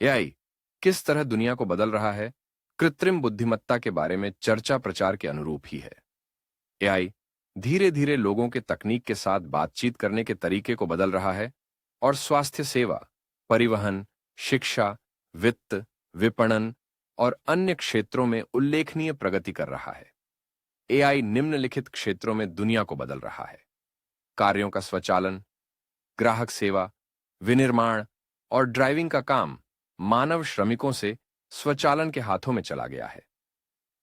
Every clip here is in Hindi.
एआई किस तरह दुनिया को बदल रहा है, कृत्रिम बुद्धिमत्ता के बारे में चर्चा प्रचार के अनुरूप ही है। एआई धीरे धीरे लोगों के तकनीक के साथ बातचीत करने के तरीके को बदल रहा है और स्वास्थ्य सेवा, परिवहन, शिक्षा, वित्त, विपणन और अन्य क्षेत्रों में उल्लेखनीय प्रगति कर रहा है। एआई निम्नलिखित क्षेत्रों में दुनिया को बदल रहा है: कार्यों का स्वचालन, ग्राहक सेवा, विनिर्माण और ड्राइविंग का काम मानव श्रमिकों से स्वचालन के हाथों में चला गया है।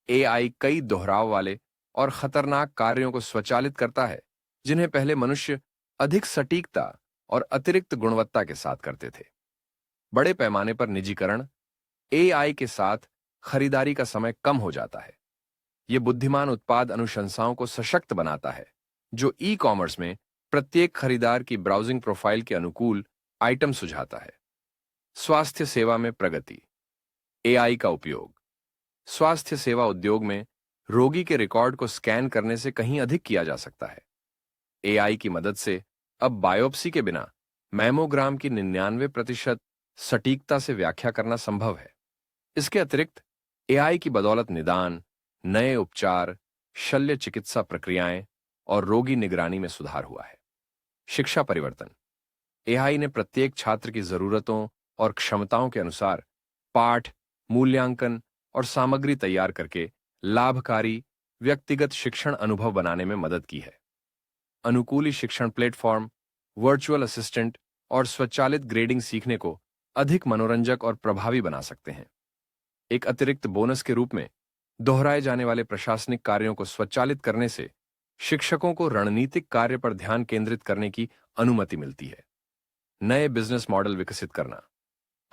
एआई कई दोहराव वाले और खतरनाक कार्यों को स्वचालित करता है, जिन्हें पहले मनुष्य अधिक सटीकता और अतिरिक्त गुणवत्ता के साथ करते थे। बड़े पैमाने पर निजीकरण, एआई के साथ खरीदारी का समय कम हो जाता है। यह बुद्धिमान उत्पाद अनुशंसाओं को सशक्त बनाता है, जो ई कॉमर्स में प्रत्येक खरीदार की ब्राउजिंग प्रोफाइल के अनुकूल आइटम सुझाता है। स्वास्थ्य सेवा में प्रगति। एआई का उपयोग स्वास्थ्य सेवा उद्योग में रोगी के रिकॉर्ड को स्कैन करने से कहीं अधिक किया जा सकता है। एआई की मदद से अब बायोप्सी के बिना मैमोग्राम की 99% सटीकता से व्याख्या करना संभव है। इसके अतिरिक्त एआई की बदौलत निदान, नए उपचार, शल्य चिकित्सा प्रक्रियाएं और रोगी निगरानी में सुधार हुआ है। शिक्षा परिवर्तन। एआई ने प्रत्येक छात्र की जरूरतों और क्षमताओं के अनुसार पाठ, मूल्यांकन और सामग्री तैयार करके लाभकारी व्यक्तिगत शिक्षण अनुभव बनाने में मदद की है। अनुकूली शिक्षण प्लेटफॉर्म, वर्चुअल असिस्टेंट और स्वचालित ग्रेडिंग सीखने को अधिक मनोरंजक और प्रभावी बना सकते हैं। एक अतिरिक्त बोनस के रूप में दोहराए जाने वाले प्रशासनिक कार्यों को स्वचालित करने से शिक्षकों को रणनीतिक कार्य पर ध्यान केंद्रित करने की अनुमति मिलती है। नए बिजनेस मॉडल विकसित करना।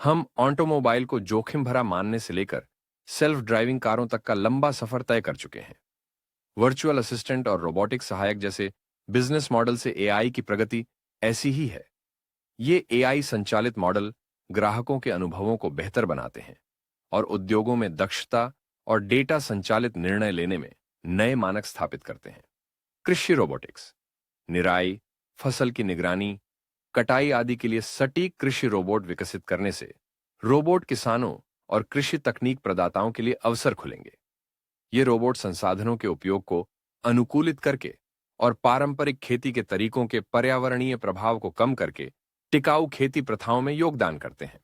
हम ऑटोमोबाइल को जोखिम भरा मानने से लेकर सेल्फ ड्राइविंग कारों तक का लंबा सफर तय कर चुके हैं। वर्चुअल असिस्टेंट और रोबोटिक सहायक जैसे बिजनेस मॉडल से एआई की प्रगति ऐसी ही है। ये एआई संचालित मॉडल ग्राहकों के अनुभवों को बेहतर बनाते हैं और उद्योगों में दक्षता और डेटा संचालित निर्णय लेने में नए मानक स्थापित करते हैं। कृषि रोबोटिक्स। निराई, फसल की निगरानी, कटाई आदि के लिए सटीक कृषि रोबोट विकसित करने से रोबोट किसानों और कृषि तकनीक प्रदाताओं के लिए अवसर खुलेंगे। ये रोबोट संसाधनों के उपयोग को अनुकूलित करके और पारंपरिक खेती के तरीकों के पर्यावरणीय प्रभाव को कम करके टिकाऊ खेती प्रथाओं में योगदान करते हैं।